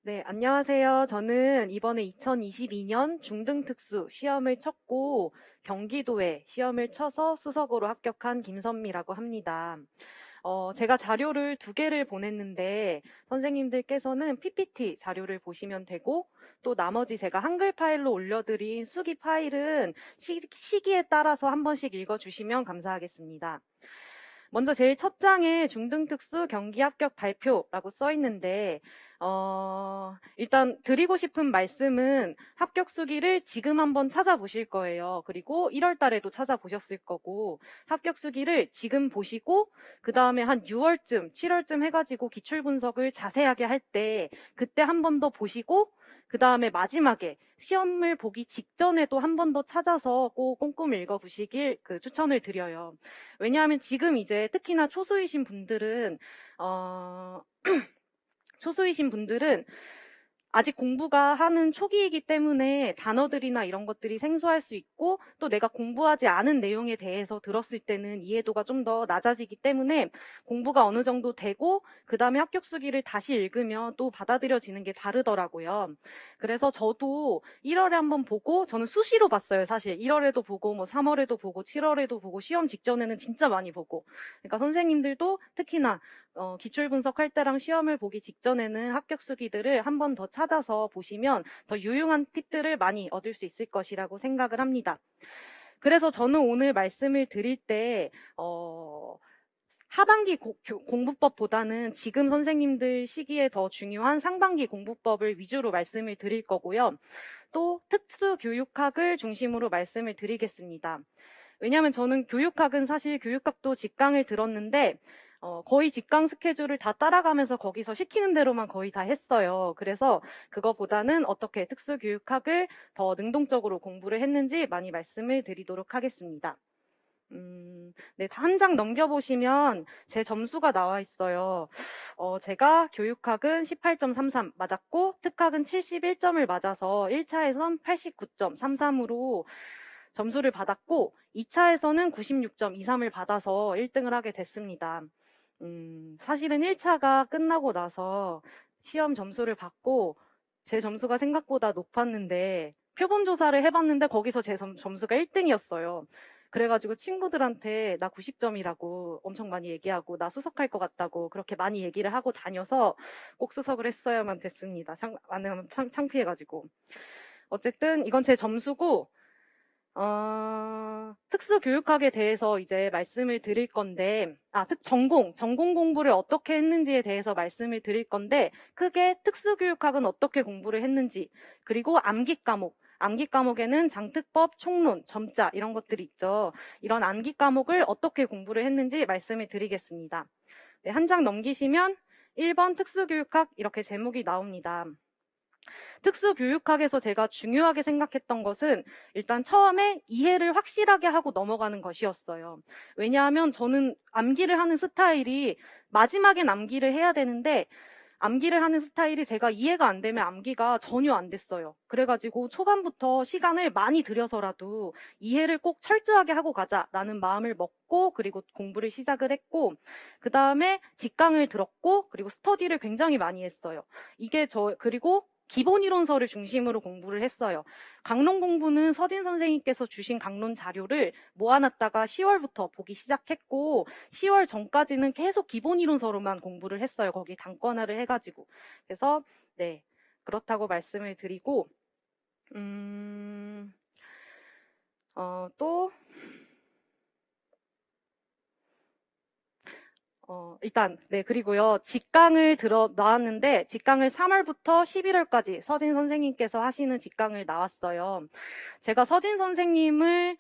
네, 안녕하세요. 저는 이번에 2022년 중등특수 시험을 쳤고 경기도에 시험을 쳐서 수석으로 합격한 김선미라고 합니다. 제가 자료를 두 개를 보냈는데 선생님들께서는 PPT 자료를 보시면 되고 또 나머지 제가 한글 파일로 올려드린 수기 파일은 시기에 따라서 한 번씩 읽어주시면 감사하겠습니다. 먼저 제일 첫 장에 중등특수 경기 합격 발표라고 써 있는데, 일단 드리고 싶은 말씀은 합격 수기를 지금 한번 찾아보실 거예요. 그리고 1월 달에도 찾아보셨을 거고, 합격 수기를 지금 보시고, 그 다음에 한 6월쯤, 7월쯤 해가지고 기출 분석을 자세하게 할 때, 그때 한 번 더 보시고, 그 다음에 마지막에 시험을 보기 직전에도 한 번 더 찾아서 꼭 꼼꼼히 읽어보시길 추천을 드려요. 왜냐하면 지금 이제 특히나 어, 초수이신 분들은 아직 공부가 하는 초기이기 때문에 단어들이나 이런 것들이 생소할 수 있고 또 내가 공부하지 않은 내용에 대해서 들었을 때는 이해도가 좀 더 낮아지기 때문에 공부가 어느 정도 되고 그 다음에 합격 수기를 다시 읽으면 또 받아들여지는 게 다르더라고요. 그래서 저도 1월에 한번 보고 저는 수시로 봤어요. 사실 1월에도 보고 뭐 3월에도 보고 7월에도 보고 시험 직전에는 진짜 많이 보고 그러니까 선생님들도 특히나 기출 분석할 때랑 시험을 보기 직전에는 합격 수기들을 한 번 더 찾아서 보시면 더 유용한 팁들을 많이 얻을 수 있을 것이라고 생각을 합니다. 그래서 저는 오늘 말씀을 드릴 때, 하반기 공부법보다는 지금 선생님들 시기에 더 중요한 상반기 공부법을 위주로 말씀을 드릴 거고요. 또 특수교육학을 중심으로 말씀을 드리겠습니다. 왜냐하면 저는 교육학은 사실 교육학도 직강을 들었는데 거의 직강 스케줄을 다 따라가면서 거기서 시키는 대로만 거의 다 했어요. 그래서 그거보다는 어떻게 특수교육학을 더 능동적으로 공부를 했는지 많이 말씀을 드리도록 하겠습니다. 네, 한 장 넘겨보시면 제 점수가 나와 있어요. 제가 교육학은 18.33 맞았고, 특학은 71점을 맞아서 1차에선 89.33으로 점수를 받았고, 2차에서는 96.23을 받아서 1등을 하게 됐습니다. 사실은 1차가 끝나고 나서 시험 점수를 받고, 제 점수가 생각보다 높았는데, 표본조사를 해봤는데 거기서 제 점수가 1등이었어요. 그래가지고 친구들한테 나 90점이라고 엄청 많이 얘기하고 나 수석할 것 같다고 그렇게 많이 얘기를 하고 다녀서 꼭 수석을 했어야만 됐습니다. 안 하면 창피해가지고. 어쨌든 이건 제 점수고 특수교육학에 대해서 이제 말씀을 드릴 건데, 전공 공부를 어떻게 했는지에 대해서 말씀을 드릴 건데, 크게 특수교육학은 어떻게 공부를 했는지, 그리고 암기 과목에는 장특법, 총론, 점자 이런 것들이 있죠. 이런 암기 과목을 어떻게 공부를 했는지 말씀을 드리겠습니다. 네, 한 장 넘기시면 1번 특수교육학 이렇게 제목이 나옵니다. 특수교육학에서 제가 중요하게 생각했던 것은 일단 처음에 이해를 확실하게 하고 넘어가는 것이었어요. 왜냐하면 저는 암기를 하는 스타일이 마지막엔 암기를 해야 되는데 암기를 하는 스타일이 제가 이해가 안 되면 암기가 전혀 안 됐어요. 그래가지고 초반부터 시간을 많이 들여서라도 이해를 꼭 철저하게 하고 가자라는 마음을 먹고 그리고 공부를 시작을 했고 그 다음에 직강을 들었고 그리고 스터디를 굉장히 많이 했어요. 그리고 기본 이론서를 중심으로 공부를 했어요. 강론 공부는 서진 선생님께서 주신 강론 자료를 모아놨다가 10월부터 보기 시작했고 10월 전까지는 계속 기본 이론서로만 공부를 했어요. 거기 단권화를 해가지고. 그래서 네 그렇다고 말씀을 드리고 또 일단, 네, 그리고요, 나왔는데, 직강을 3월부터 11월까지 서진 선생님께서 하시는 직강을 나왔어요. 제가 서진 선생님의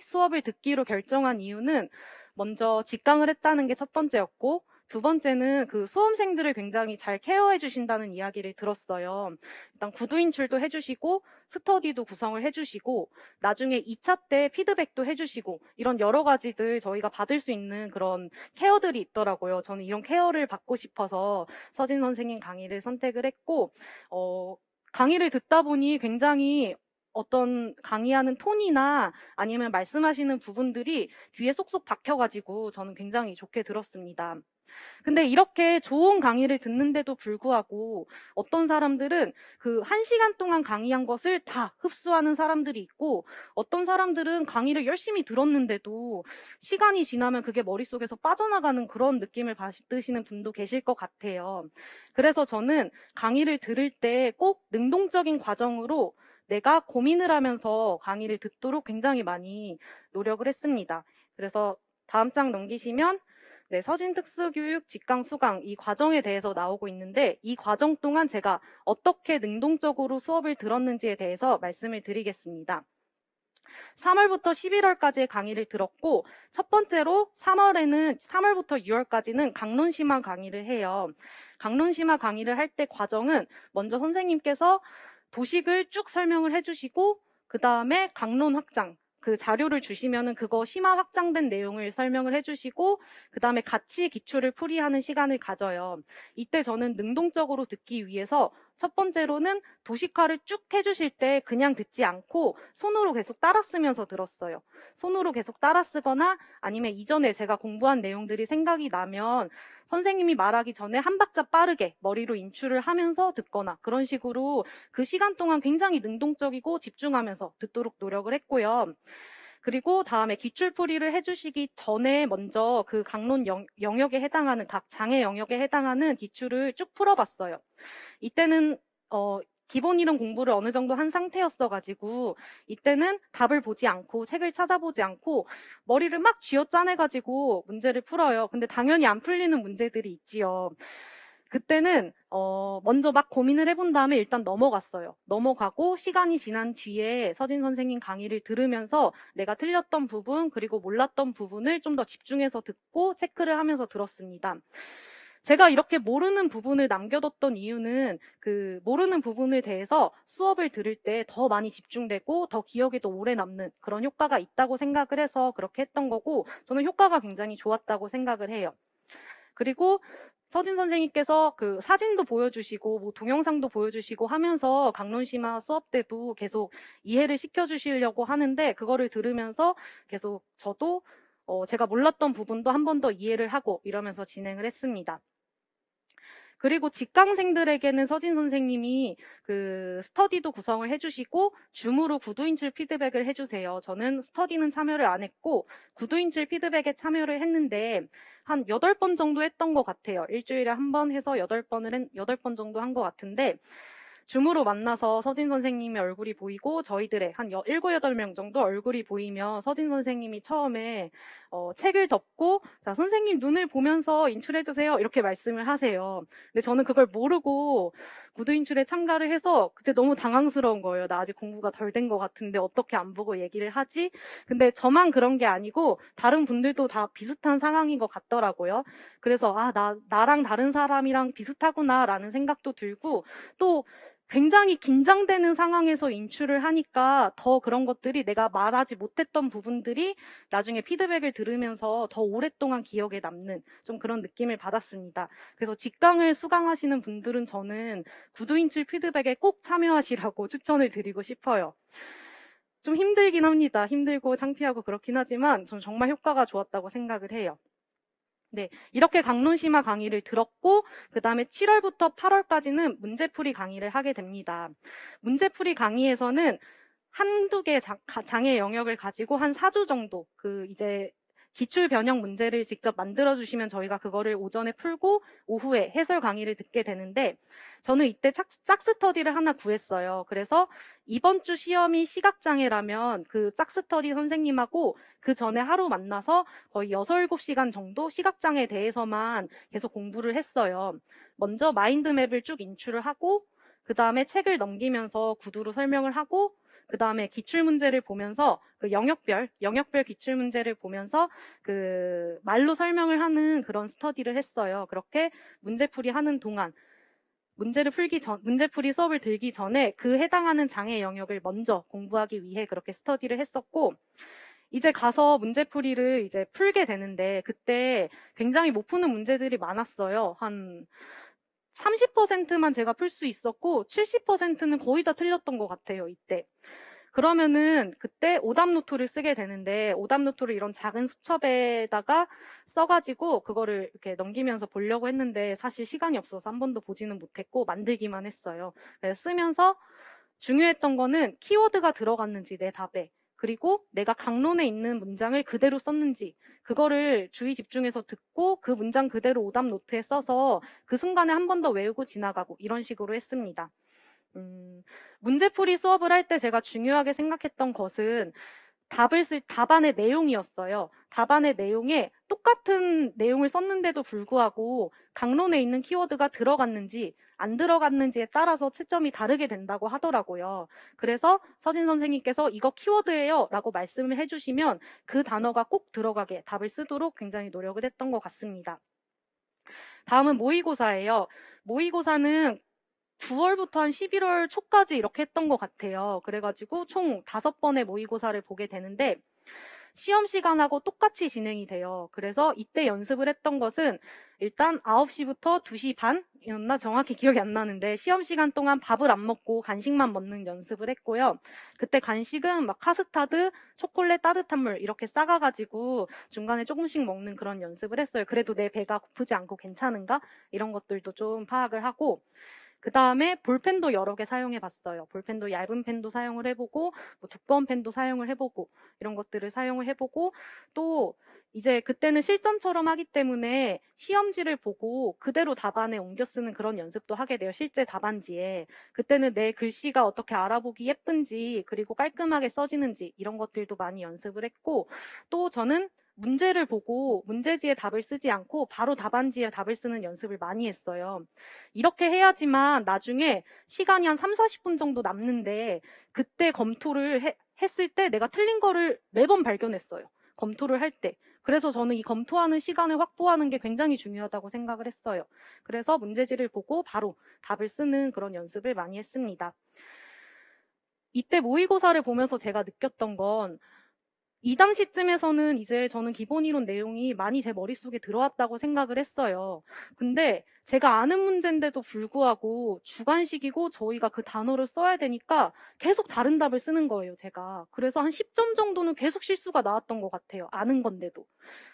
수업을 듣기로 결정한 이유는 먼저 직강을 했다는 게 첫 번째였고, 두 번째는 그 수험생들을 굉장히 잘 케어해 주신다는 이야기를 들었어요. 일단 구두 인출도 해주시고, 스터디도 구성을 해주시고, 나중에 2차 때 피드백도 해주시고, 이런 여러 가지들 저희가 받을 수 있는 그런 케어들이 있더라고요. 저는 이런 케어를 받고 싶어서 서진 선생님 강의를 선택을 했고, 강의를 듣다 보니 굉장히 어떤 강의하는 톤이나 아니면 말씀하시는 부분들이 귀에 쏙쏙 박혀가지고 저는 굉장히 좋게 들었습니다. 근데 이렇게 좋은 강의를 듣는데도 불구하고 어떤 사람들은 그 1시간 동안 강의한 것을 다 흡수하는 사람들이 있고 어떤 사람들은 강의를 열심히 들었는데도 시간이 지나면 그게 머릿속에서 빠져나가는 그런 느낌을 받으시는 분도 계실 것 같아요. 그래서 저는 강의를 들을 때 꼭 능동적인 과정으로 내가 고민을 하면서 강의를 듣도록 굉장히 많이 노력을 했습니다. 그래서 다음 장 넘기시면 네, 서진특수교육 직강 수강 이 과정에 대해서 나오고 있는데 이 과정 동안 제가 어떻게 능동적으로 수업을 들었는지에 대해서 말씀을 드리겠습니다. 3월부터 11월까지의 강의를 들었고 첫 번째로 3월부터 6월까지는 강론심화 강의를 해요. 강론심화 강의를 할 때 과정은 먼저 선생님께서 도식을 쭉 설명을 해주시고 그 다음에 강론 확장 그 자료를 주시면은 그거 심화 확장된 내용을 설명을 해주시고 그 다음에 같이 기출을 풀이하는 시간을 가져요. 이때 저는 능동적으로 듣기 위해서 첫 번째로는 도식화를 쭉 해주실 때 그냥 듣지 않고 손으로 계속 따라 쓰면서 들었어요. 손으로 계속 따라 쓰거나 아니면 이전에 제가 공부한 내용들이 생각이 나면 선생님이 말하기 전에 한 박자 빠르게 머리로 인출을 하면서 듣거나 그런 식으로 그 시간 동안 굉장히 능동적이고 집중하면서 듣도록 노력을 했고요. 그리고 다음에 기출풀이를 해주시기 전에 먼저 그 강론 영역에 해당하는 각 장애 영역에 해당하는 기출을 쭉 풀어봤어요. 이때는 기본 이론 공부를 어느 정도 한 상태였어가지고 이때는 답을 보지 않고 책을 찾아보지 않고 머리를 막 쥐어짜내가지고 문제를 풀어요. 근데 당연히 안 풀리는 문제들이 있지요. 그때는 먼저 막 고민을 해본 다음에 일단 넘어갔어요. 넘어가고 시간이 지난 뒤에 서진 선생님 강의를 들으면서 내가 틀렸던 부분 그리고 몰랐던 부분을 좀 더 집중해서 듣고 체크를 하면서 들었습니다. 제가 이렇게 모르는 부분을 남겨뒀던 이유는 그 모르는 부분에 대해서 수업을 들을 때 더 많이 집중되고 더 기억에 더 오래 남는 그런 효과가 있다고 생각을 해서 그렇게 했던 거고 저는 효과가 굉장히 좋았다고 생각을 해요. 그리고 서진 선생님께서 그 사진도 보여주시고 뭐 동영상도 보여주시고 하면서 강론심화 수업 때도 계속 이해를 시켜주시려고 하는데 그거를 들으면서 계속 저도 제가 몰랐던 부분도 한 번 더 이해를 하고 이러면서 진행을 했습니다. 그리고 직강생들에게는 서진 선생님이 그 스터디도 구성을 해주시고 줌으로 구두인출 피드백을 해주세요. 저는 스터디는 참여를 안 했고 구두인출 피드백에 참여를 했는데 한 8번 정도 했던 것 같아요. 일주일에 한 번 해서 8번 정도 한 것 같은데 줌으로 만나서 서진 선생님의 얼굴이 보이고 저희들의 한 7, 8명 정도 얼굴이 보이며 서진 선생님이 처음에 책을 덮고 자, 선생님 눈을 보면서 인출해주세요. 이렇게 말씀을 하세요. 근데 저는 그걸 모르고 구두 인출에 참가를 해서 그때 너무 당황스러운 거예요. 나 아직 공부가 덜 된 것 같은데 어떻게 안 보고 얘기를 하지? 근데 저만 그런 게 아니고 다른 분들도 다 비슷한 상황인 것 같더라고요. 그래서 나랑 다른 사람이랑 비슷하구나라는 생각도 들고 또 굉장히 긴장되는 상황에서 인출을 하니까 더 그런 것들이 내가 말하지 못했던 부분들이 나중에 피드백을 들으면서 더 오랫동안 기억에 남는 좀 그런 느낌을 받았습니다. 그래서 직강을 수강하시는 분들은 저는 구두 인출 피드백에 꼭 참여하시라고 추천을 드리고 싶어요. 좀 힘들긴 합니다. 힘들고 창피하고 그렇긴 하지만 전 정말 효과가 좋았다고 생각을 해요. 네, 이렇게 강론심화 강의를 들었고 그 다음에 7월부터 8월까지는 문제풀이 강의를 하게 됩니다. 문제풀이 강의에서는 한두 개 장애 영역을 가지고 한 4주 정도 이제 기출 변형 문제를 직접 만들어 주시면 저희가 그거를 오전에 풀고 오후에 해설 강의를 듣게 되는데 저는 이때 짝스터디를 하나 구했어요. 그래서 이번 주 시험이 시각장애라면 그 짝스터디 선생님하고 그 전에 하루 만나서 거의 6, 7시간 정도 시각장애에 대해서만 계속 공부를 했어요. 먼저 마인드맵을 쭉 인출을 하고 그 다음에 책을 넘기면서 구두로 설명을 하고 그 다음에 기출문제를 보면서 그 영역별 기출문제를 보면서 그 말로 설명을 하는 그런 스터디를 했어요. 그렇게 문제풀이 하는 동안 문제풀이 수업을 들기 전에 그 해당하는 장애 영역을 먼저 공부하기 위해 그렇게 스터디를 했었고 이제 가서 문제풀이를 이제 풀게 되는데 그때 굉장히 못 푸는 문제들이 많았어요. 한 30%만 제가 풀 수 있었고 70%는 거의 다 틀렸던 것 같아요, 이때. 그러면은 그때 오답 노트를 쓰게 되는데 오답 노트를 이런 작은 수첩에다가 써가지고 그거를 이렇게 넘기면서 보려고 했는데 사실 시간이 없어서 한 번도 보지는 못했고 만들기만 했어요. 그래서 쓰면서 중요했던 거는 키워드가 들어갔는지 내 답에, 그리고 내가 강론에 있는 문장을 그대로 썼는지 그거를 주의 집중해서 듣고 그 문장 그대로 오답 노트에 써서 그 순간에 한 번 더 외우고 지나가고 이런 식으로 했습니다. 문제풀이 수업을 할 때 제가 중요하게 생각했던 것은 답안의 내용이었어요. 답안의 내용에 똑같은 내용을 썼는데도 불구하고 강론에 있는 키워드가 들어갔는지 안 들어갔는지에 따라서 채점이 다르게 된다고 하더라고요. 그래서 서진 선생님께서 이거 키워드예요 라고 말씀을 해주시면 그 단어가 꼭 들어가게 답을 쓰도록 굉장히 노력을 했던 것 같습니다. 다음은 모의고사예요. 모의고사는 9월부터 한 11월 초까지 이렇게 했던 것 같아요. 그래가지고 총 5번의 모의고사를 보게 되는데 시험 시간하고 똑같이 진행이 돼요. 그래서 이때 연습을 했던 것은 일단 9시부터 2시 반이었나 정확히 기억이 안 나는데 시험 시간 동안 밥을 안 먹고 간식만 먹는 연습을 했고요. 그때 간식은 막 카스타드, 초콜릿, 따뜻한 물 이렇게 싸가가지고 중간에 조금씩 먹는 그런 연습을 했어요. 그래도 내 배가 고프지 않고 괜찮은가? 이런 것들도 좀 파악을 하고 그 다음에 볼펜도 여러 개 사용해 봤어요. 볼펜도 얇은 펜도 사용을 해보고 뭐 두꺼운 펜도 사용을 해보고 이런 것들을 사용을 해보고 또 이제 그때는 실전처럼 하기 때문에 시험지를 보고 그대로 답안에 옮겨 쓰는 그런 연습도 하게 돼요. 실제 답안지에. 그때는 내 글씨가 어떻게 알아보기 예쁜지 그리고 깔끔하게 써지는지 이런 것들도 많이 연습을 했고 또 저는 문제를 보고 문제지에 답을 쓰지 않고 바로 답안지에 답을 쓰는 연습을 많이 했어요. 이렇게 해야지만 나중에 시간이 한 3, 40분 정도 남는데 그때 검토를 했을 때 내가 틀린 거를 매번 발견했어요. 검토를 할 때. 그래서 저는 이 검토하는 시간을 확보하는 게 굉장히 중요하다고 생각을 했어요. 그래서 문제지를 보고 바로 답을 쓰는 그런 연습을 많이 했습니다. 이때 모의고사를 보면서 제가 느꼈던 건 이 당시쯤에서는 이제 저는 기본 이론 내용이 많이 제 머릿속에 들어왔다고 생각을 했어요. 근데 제가 아는 문제인데도 불구하고 주관식이고 저희가 그 단어를 써야 되니까 계속 다른 답을 쓰는 거예요, 제가. 그래서 한 10점 정도는 계속 실수가 나왔던 것 같아요. 아는 건데도.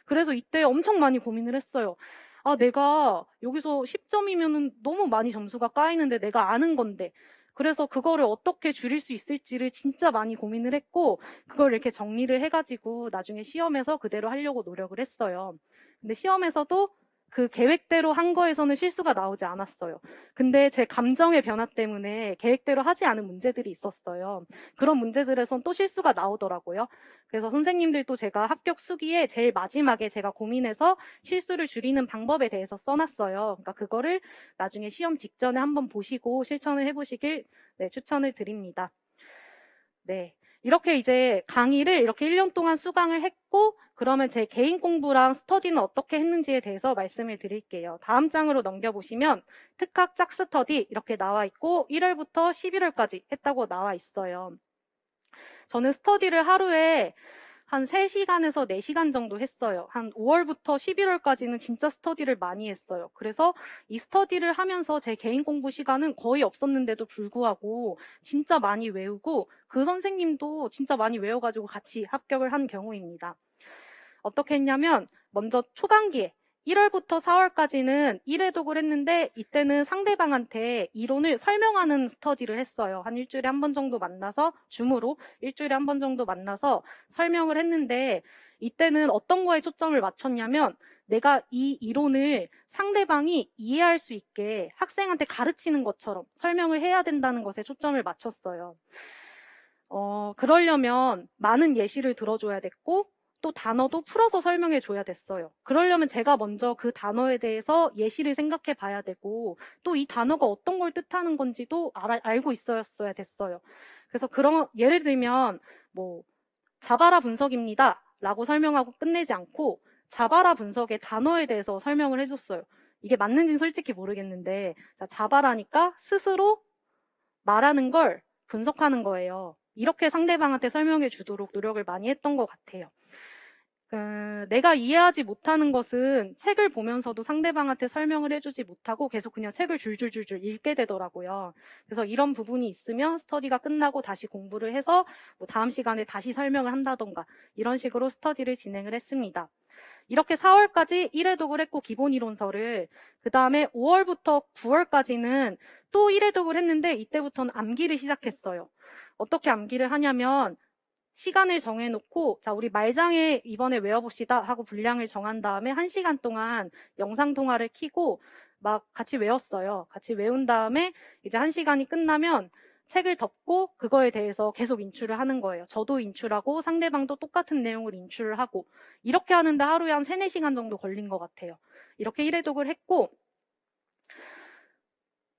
그래서 이때 엄청 많이 고민을 했어요. 아, 내가 여기서 10점이면은 너무 많이 점수가 까이는데 내가 아는 건데. 그래서 그거를 어떻게 줄일 수 있을지를 진짜 많이 고민을 했고, 그걸 이렇게 정리를 해가지고 나중에 시험에서 그대로 하려고 노력을 했어요. 근데 시험에서도 그 계획대로 한 거에서는 실수가 나오지 않았어요. 근데 제 감정의 변화 때문에 계획대로 하지 않은 문제들이 있었어요. 그런 문제들에선 또 실수가 나오더라고요. 그래서 선생님들도 제가 합격 수기에 제일 마지막에 제가 고민해서 실수를 줄이는 방법에 대해서 써놨어요. 그러니까 그거를 나중에 시험 직전에 한번 보시고 실천을 해보시길 추천을 드립니다. 네. 이렇게 이제 강의를 이렇게 1년 동안 수강을 했고 그러면 제 개인 공부랑 스터디는 어떻게 했는지에 대해서 말씀을 드릴게요. 다음 장으로 넘겨보시면 특학 짝스터디 이렇게 나와 있고 1월부터 11월까지 했다고 나와 있어요. 저는 스터디를 하루에 한 3시간에서 4시간 정도 했어요. 한 5월부터 11월까지는 진짜 스터디를 많이 했어요. 그래서 이 스터디를 하면서 제 개인 공부 시간은 거의 없었는데도 불구하고 진짜 많이 외우고 그 선생님도 진짜 많이 외워가지고 같이 합격을 한 경우입니다. 어떻게 했냐면 먼저 초반기에 1월부터 4월까지는 1회독을 했는데 이때는 상대방한테 이론을 설명하는 스터디를 했어요. 한 일주일에 한 번 정도 만나서 줌으로 일주일에 한 번 정도 만나서 설명을 했는데 이때는 어떤 거에 초점을 맞췄냐면 내가 이 이론을 상대방이 이해할 수 있게 학생한테 가르치는 것처럼 설명을 해야 된다는 것에 초점을 맞췄어요. 그러려면 많은 예시를 들어줘야 됐고 또 단어도 풀어서 설명해 줘야 됐어요. 그러려면 제가 먼저 그 단어에 대해서 예시를 생각해 봐야 되고 또 이 단어가 어떤 걸 뜻하는 건지도 알고 있었어야 됐어요. 그래서 그런 예를 들면 뭐 자바라 분석입니다 라고 설명하고 끝내지 않고 자바라 분석의 단어에 대해서 설명을 해줬어요. 이게 맞는지는 솔직히 모르겠는데 자바라니까 스스로 말하는 걸 분석하는 거예요. 이렇게 상대방한테 설명해 주도록 노력을 많이 했던 것 같아요. 내가 이해하지 못하는 것은 책을 보면서도 상대방한테 설명을 해주지 못하고 계속 그냥 책을 줄줄줄줄 읽게 되더라고요. 그래서 이런 부분이 있으면 스터디가 끝나고 다시 공부를 해서 뭐 다음 시간에 다시 설명을 한다던가 이런 식으로 스터디를 진행을 했습니다. 이렇게 4월까지 1회독을 했고 기본 이론서를, 그 다음에 5월부터 9월까지는 또 1회독을 했는데 이때부터는 암기를 시작했어요. 어떻게 암기를 하냐면 시간을 정해놓고 자 우리 말장에 이번에 외워봅시다 하고 분량을 정한 다음에 1시간 동안 영상통화를 켜고 막 같이 외웠어요. 같이 외운 다음에 이제 1시간이 끝나면 책을 덮고 그거에 대해서 계속 인출을 하는 거예요. 저도 인출하고 상대방도 똑같은 내용을 인출을 하고 이렇게 하는데 하루에 한 3, 4시간 정도 걸린 것 같아요. 이렇게 1회독을 했고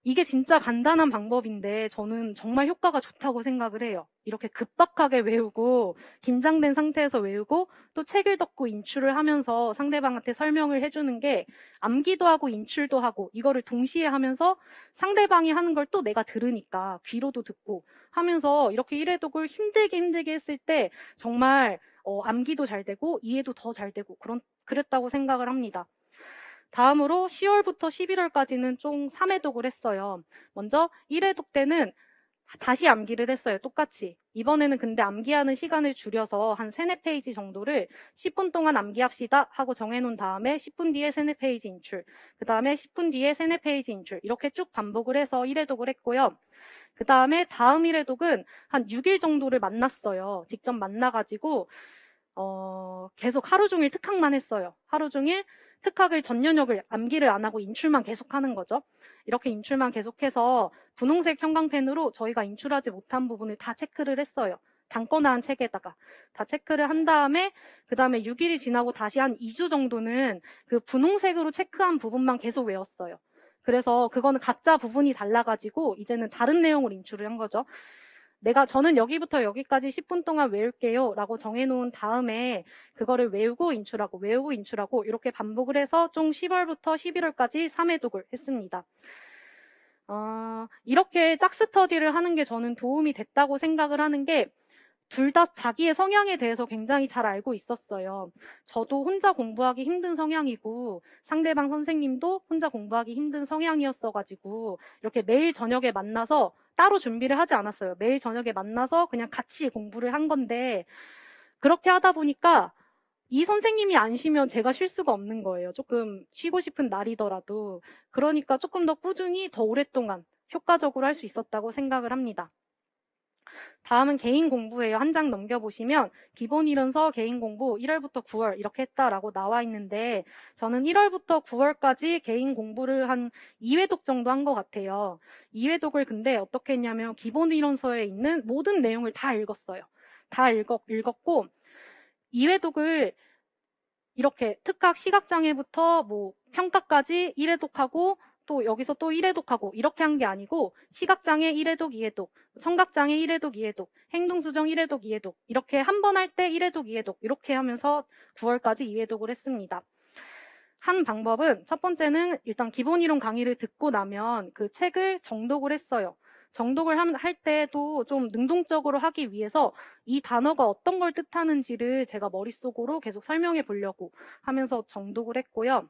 이게 진짜 간단한 방법인데 저는 정말 효과가 좋다고 생각을 해요. 이렇게 급박하게 외우고 긴장된 상태에서 외우고 또 책을 덮고 인출을 하면서 상대방한테 설명을 해주는 게 암기도 하고 인출도 하고 이거를 동시에 하면서 상대방이 하는 걸 또 내가 들으니까 귀로도 듣고 하면서 이렇게 1회독을 힘들게 했을 때 정말 암기도 잘 되고 이해도 더 잘 되고 그랬다고 생각을 합니다. 다음으로 10월부터 11월까지는 총 3회독을 했어요. 먼저 1회독 때는 다시 암기를 했어요. 똑같이. 이번에는 근데 암기하는 시간을 줄여서 한 3, 4페이지 정도를 10분 동안 암기합시다 하고 정해놓은 다음에 10분 뒤에 3, 4페이지 인출, 그 다음에 10분 뒤에 3, 4페이지 인출 이렇게 쭉 반복을 해서 1회독을 했고요. 그 다음에 다음 1회독은 한 6일 정도를 만났어요. 직접 만나가지고 계속 하루 종일 특학만 했어요. 하루 종일 특학을 전년역을 암기를 안 하고 인출만 계속하는 거죠. 이렇게 인출만 계속해서 분홍색 형광펜으로 저희가 인출하지 못한 부분을 다 체크를 했어요. 담거나 한 책에다가 다 체크를 한 다음에 그 다음에 6일이 지나고 다시 한 2주 정도는 그 분홍색으로 체크한 부분만 계속 외웠어요. 그래서 그거는 각자 부분이 달라가지고 이제는 다른 내용을 인출을 한 거죠. 저는 여기부터 여기까지 10분 동안 외울게요 라고 정해놓은 다음에 그거를 외우고 인출하고 이렇게 반복을 해서 총 10월부터 11월까지 3회독을 했습니다. 이렇게 짝스터디를 하는 게 저는 도움이 됐다고 생각을 하는 게 둘 다 자기의 성향에 대해서 굉장히 잘 알고 있었어요. 저도 혼자 공부하기 힘든 성향이고 상대방 선생님도 혼자 공부하기 힘든 성향이었어가지고 이렇게 매일 저녁에 만나서 따로 준비를 하지 않았어요. 매일 저녁에 만나서 그냥 같이 공부를 한 건데 그렇게 하다 보니까 이 선생님이 안 쉬면 제가 쉴 수가 없는 거예요. 조금 쉬고 싶은 날이더라도. 그러니까 조금 더 꾸준히 더 오랫동안 효과적으로 할 수 있었다고 생각을 합니다. 다음은 개인 공부예요. 한 장 넘겨보시면 기본 이론서 개인 공부 1월부터 9월 이렇게 했다라고 나와 있는데 저는 1월부터 9월까지 개인 공부를 한 2회독 정도 한 것 같아요. 2회독을 근데 어떻게 했냐면 기본 이론서에 있는 모든 내용을 다 읽었어요. 다 읽었고 2회독을 이렇게 특학 시각장애부터 뭐 평가까지 1회독하고 또 여기서 또 1회독하고 이렇게 한 게 아니고 시각장애 1회독, 2회독, 청각장애 1회독, 2회독, 행동수정 1회독, 2회독 이렇게 한 번 할 때 1회독, 2회독 이렇게 하면서 9월까지 2회독을 했습니다. 한 방법은 첫 번째는 일단 기본 이론 강의를 듣고 나면 그 책을 정독을 했어요. 정독을 할 때도 좀 능동적으로 하기 위해서 이 단어가 어떤 걸 뜻하는지를 제가 머릿속으로 계속 설명해 보려고 하면서 정독을 했고요.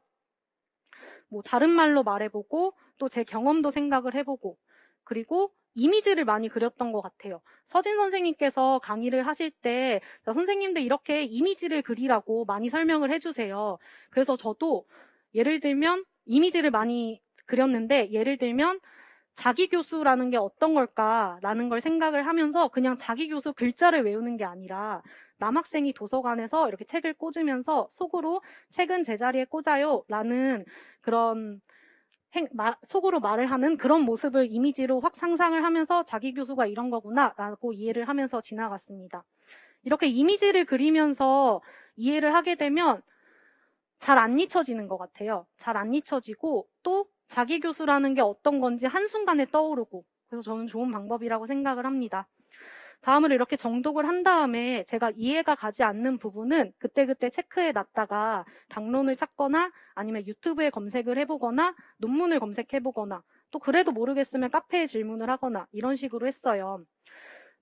뭐 다른 말로 말해보고 또 제 경험도 생각을 해보고 그리고 이미지를 많이 그렸던 것 같아요. 서진 선생님께서 강의를 하실 때 선생님들 이렇게 이미지를 그리라고 많이 설명을 해주세요. 그래서 저도 예를 들면 이미지를 많이 그렸는데 예를 들면 자기 교수라는 게 어떤 걸까라는 걸 생각을 하면서 그냥 자기 교수 글자를 외우는 게 아니라 남학생이 도서관에서 이렇게 책을 꽂으면서 속으로 책은 제자리에 꽂아요 라는 그런 속으로 말을 하는 그런 모습을 이미지로 확 상상을 하면서 자기 교수가 이런 거구나 라고 이해를 하면서 지나갔습니다. 이렇게 이미지를 그리면서 이해를 하게 되면 잘 안 잊혀지는 것 같아요. 잘 안 잊혀지고 또 자기 교수라는 게 어떤 건지 한순간에 떠오르고 그래서 저는 좋은 방법이라고 생각을 합니다. 다음으로 이렇게 정독을 한 다음에 제가 이해가 가지 않는 부분은 그때그때 체크해 놨다가 당론을 찾거나 아니면 유튜브에 검색을 해보거나 논문을 검색해보거나 또 그래도 모르겠으면 카페에 질문을 하거나 이런 식으로 했어요.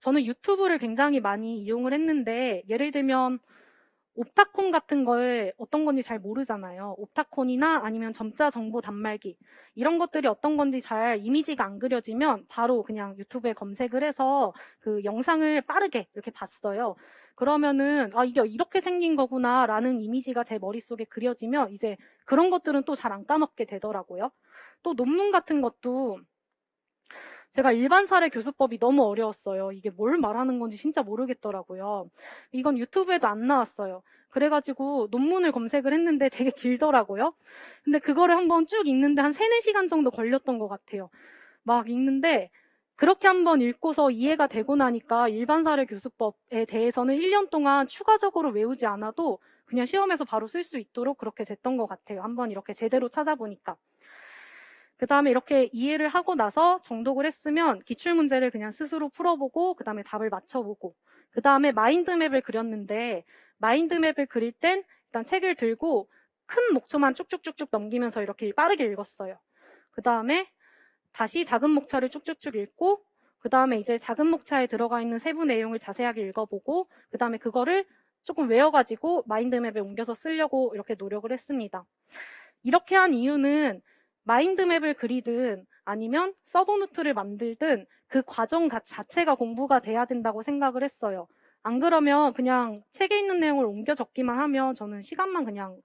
저는 유튜브를 굉장히 많이 이용을 했는데 예를 들면 옵타콘 같은 걸 어떤 건지 잘 모르잖아요. 옵타콘이나 아니면 점자 정보 단말기 이런 것들이 어떤 건지 잘 이미지가 안 그려지면 바로 그냥 유튜브에 검색을 해서 그 영상을 빠르게 이렇게 봤어요. 그러면은 아 이게 이렇게 생긴 거구나라는 이미지가 제 머릿속에 그려지면 이제 그런 것들은 또 잘 안 까먹게 되더라고요. 또 논문 같은 것도 제가 일반 사례 교수법이 너무 어려웠어요. 이게 뭘 말하는 건지 진짜 모르겠더라고요. 이건 유튜브에도 안 나왔어요. 그래가지고 논문을 검색을 했는데 되게 길더라고요. 근데 그거를 한번 쭉 읽는데 한 3, 4시간 정도 걸렸던 것 같아요. 막 읽는데 그렇게 한번 읽고서 이해가 되고 나니까 일반 사례 교수법에 대해서는 1년 동안 추가적으로 외우지 않아도 그냥 시험에서 바로 쓸 수 있도록 그렇게 됐던 것 같아요. 한번 이렇게 제대로 찾아보니까. 그 다음에 이렇게 이해를 하고 나서 정독을 했으면 기출문제를 그냥 스스로 풀어보고 그 다음에 답을 맞춰보고 그 다음에 마인드맵을 그렸는데 마인드맵을 그릴 땐 일단 책을 들고 큰 목초만 쭉쭉쭉쭉 넘기면서 이렇게 빠르게 읽었어요. 그 다음에 다시 작은 목차를 쭉쭉쭉 읽고 그 다음에 이제 작은 목차에 들어가 있는 세부 내용을 자세하게 읽어보고 그 다음에 그거를 조금 외워가지고 마인드맵에 옮겨서 쓰려고 이렇게 노력을 했습니다. 이렇게 한 이유는 마인드맵을 그리든 아니면 서브노트를 만들든 그 과정 자체가 공부가 돼야 된다고 생각을 했어요. 안 그러면 그냥 책에 있는 내용을 옮겨 적기만 하면 저는 시간만 그냥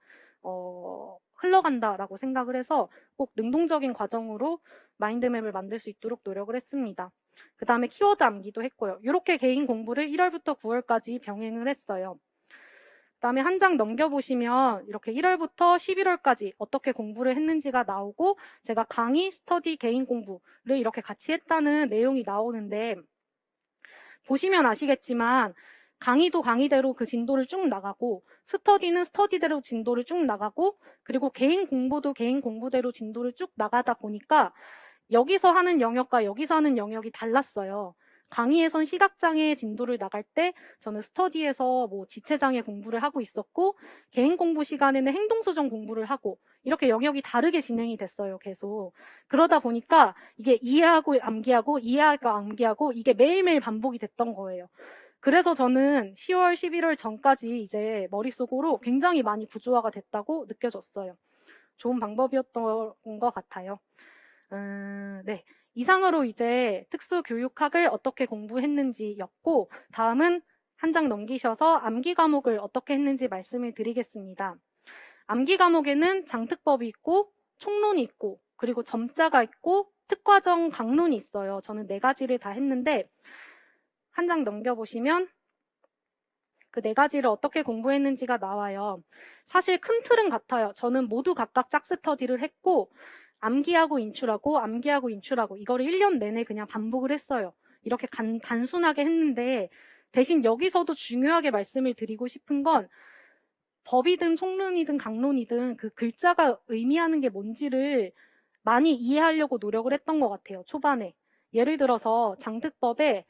흘러간다라고 생각을 해서 꼭 능동적인 과정으로 마인드맵을 만들 수 있도록 노력을 했습니다. 그 다음에 키워드 암기도 했고요. 이렇게 개인 공부를 1월부터 9월까지 병행을 했어요. 그다음에 한 장 넘겨보시면 이렇게 1월부터 11월까지 어떻게 공부를 했는지가 나오고 제가 강의, 스터디, 개인 공부를 이렇게 같이 했다는 내용이 나오는데 보시면 아시겠지만 강의도 강의대로 그 진도를 쭉 나가고 스터디는 스터디대로 진도를 쭉 나가고 그리고 개인 공부도 개인 공부대로 진도를 쭉 나가다 보니까 여기서 하는 영역과 여기서 하는 영역이 달랐어요. 강의에선 시각장애 진도를 나갈 때 저는 스터디에서 뭐 지체장애 공부를 하고 있었고 개인 공부 시간에는 행동수정 공부를 하고 이렇게 영역이 다르게 진행이 됐어요. 계속. 그러다 보니까 이게 이해하고 암기하고 이해하고 암기하고 이게 매일매일 반복이 됐던 거예요. 그래서 저는 10월, 11월 전까지 이제 머릿속으로 굉장히 많이 구조화가 됐다고 느껴졌어요. 좋은 방법이었던 것 같아요. 네. 이상으로 이제 특수교육학을 어떻게 공부했는지였고 다음은 한 장 넘기셔서 암기 과목을 어떻게 했는지 말씀을 드리겠습니다. 암기 과목에는 장특법이 있고 총론이 있고 그리고 점자가 있고 특과정 강론이 있어요. 저는 4가지를 다 했는데 한 장 넘겨보시면 그 4가지를 어떻게 공부했는지가 나와요. 사실 큰 틀은 같아요. 저는 모두 각각 짝스터디를 했고 암기하고 인출하고 암기하고 인출하고 이거를 1년 내내 그냥 반복을 했어요. 이렇게 단순하게 했는데 대신 여기서도 중요하게 말씀을 드리고 싶은 건 법이든 총론이든 강론이든 그 글자가 의미하는 게 뭔지를 많이 이해하려고 노력을 했던 것 같아요. 초반에. 예를 들어서 장특법에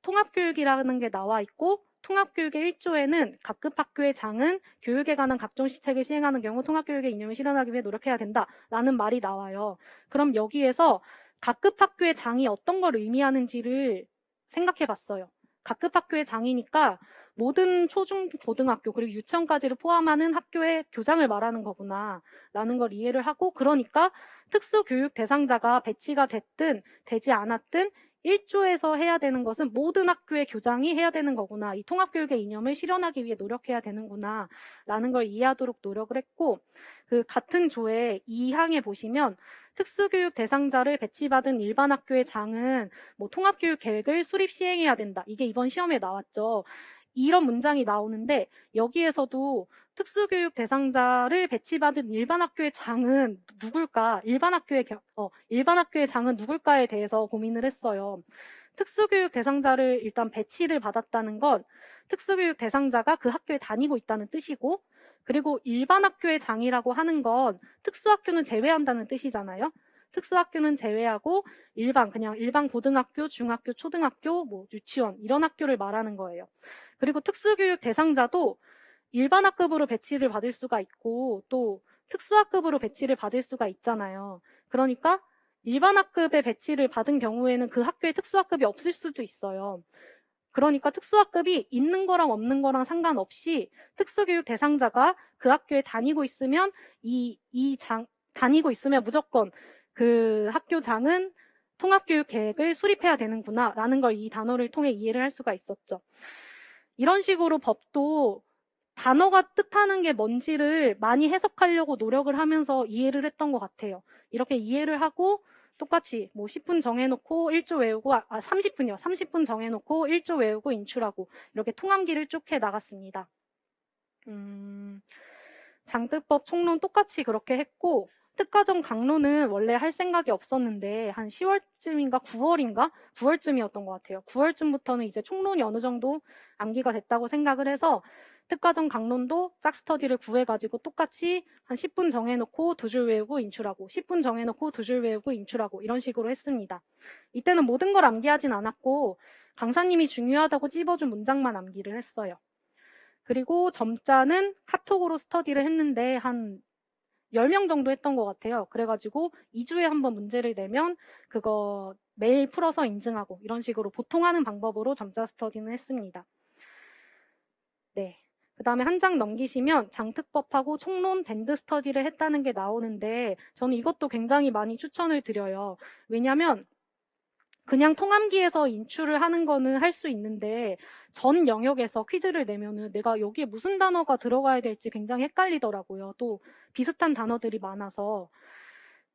통합교육이라는 게 나와 있고 통합교육의 1조에는 각급 학교의 장은 교육에 관한 각종 시책을 시행하는 경우 통합교육의 이념을 실현하기 위해 노력해야 된다라는 말이 나와요. 그럼 여기에서 각급 학교의 장이 어떤 걸 의미하는지를 생각해 봤어요. 각급 학교의 장이니까 모든 초중 고등학교 그리고 유치원까지를 포함하는 학교의 교장을 말하는 거구나 라는 걸 이해를 하고 그러니까 특수교육 대상자가 배치가 됐든 되지 않았든 1조에서 해야 되는 것은 모든 학교의 교장이 해야 되는 거구나. 이 통합교육의 이념을 실현하기 위해 노력해야 되는구나. 라는 걸 이해하도록 노력을 했고 그 같은 조의 2항에 보시면 특수교육 대상자를 배치받은 일반 학교의 장은 뭐 통합교육 계획을 수립 시행해야 된다. 이게 이번 시험에 나왔죠. 이런 문장이 나오는데 여기에서도 특수교육 대상자를 배치받은 일반 학교의 장은 누굴까? 일반 학교의 장은 누굴까에 대해서 고민을 했어요. 특수교육 대상자를 일단 배치를 받았다는 건 특수교육 대상자가 그 학교에 다니고 있다는 뜻이고 그리고 일반 학교의 장이라고 하는 건 특수학교는 제외한다는 뜻이잖아요. 특수학교는 제외하고 그냥 일반 고등학교, 중학교, 초등학교, 뭐 유치원 이런 학교를 말하는 거예요. 그리고 특수교육 대상자도 일반 학급으로 배치를 받을 수가 있고 또 특수학급으로 배치를 받을 수가 있잖아요. 그러니까 일반 학급에 배치를 받은 경우에는 그 학교에 특수학급이 없을 수도 있어요. 그러니까 특수학급이 있는 거랑 없는 거랑 상관없이 특수교육 대상자가 그 학교에 다니고 있으면 다니고 있으면 무조건 그 학교장은 통합교육 계획을 수립해야 되는구나 라는 걸 이 단어를 통해 이해를 할 수가 있었죠. 이런 식으로 법도 단어가 뜻하는 게 뭔지를 많이 해석하려고 노력을 하면서 이해를 했던 것 같아요. 이렇게 이해를 하고 똑같이 뭐 10분 정해놓고 1조 외우고 30분이요. 30분 정해놓고 1조 외우고 인출하고 이렇게 통암기를 쭉 해 나갔습니다. 장특법 총론 똑같이 그렇게 했고 특가정 강론은 원래 할 생각이 없었는데 한 10월쯤인가 9월인가 9월쯤이었던 것 같아요. 9월쯤부터는 이제 총론이 어느 정도 암기가 됐다고 생각을 해서 특가정 강론도 짝스터디를 구해가지고 똑같이 한 10분 정해놓고 2줄 외우고 인출하고 10분 정해놓고 2줄 외우고 인출하고 이런 식으로 했습니다. 이때는 모든 걸 암기하진 않았고 강사님이 중요하다고 찝어준 문장만 암기를 했어요. 그리고 점자는 카톡으로 스터디를 했는데 한 10명 정도 했던 것 같아요. 그래가지고 2주에 한번 문제를 내면 그거 매일 풀어서 인증하고 이런 식으로 보통 하는 방법으로 점자 스터디는 했습니다. 네. 그 다음에 한 장 넘기시면 장특법하고 총론 밴드 스터디를 했다는 게 나오는데 저는 이것도 굉장히 많이 추천을 드려요. 왜냐하면 그냥 통암기에서 인출을 하는 거는 할 수 있는데 전 영역에서 퀴즈를 내면은 내가 여기에 무슨 단어가 들어가야 될지 굉장히 헷갈리더라고요. 또 비슷한 단어들이 많아서.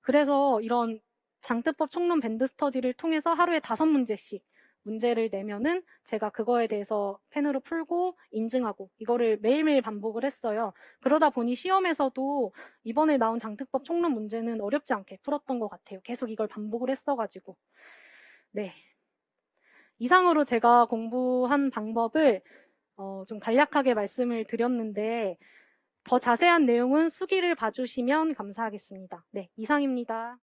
그래서 이런 장특법 총론 밴드 스터디를 통해서 하루에 5문제씩 문제를 내면은 제가 그거에 대해서 펜으로 풀고 인증하고 이거를 매일매일 반복을 했어요. 그러다 보니 시험에서도 이번에 나온 장특법 총론 문제는 어렵지 않게 풀었던 것 같아요. 계속 이걸 반복을 했어가지고. 네. 이상으로 제가 공부한 방법을 좀 간략하게 말씀을 드렸는데 더 자세한 내용은 수기를 봐주시면 감사하겠습니다. 네, 이상입니다.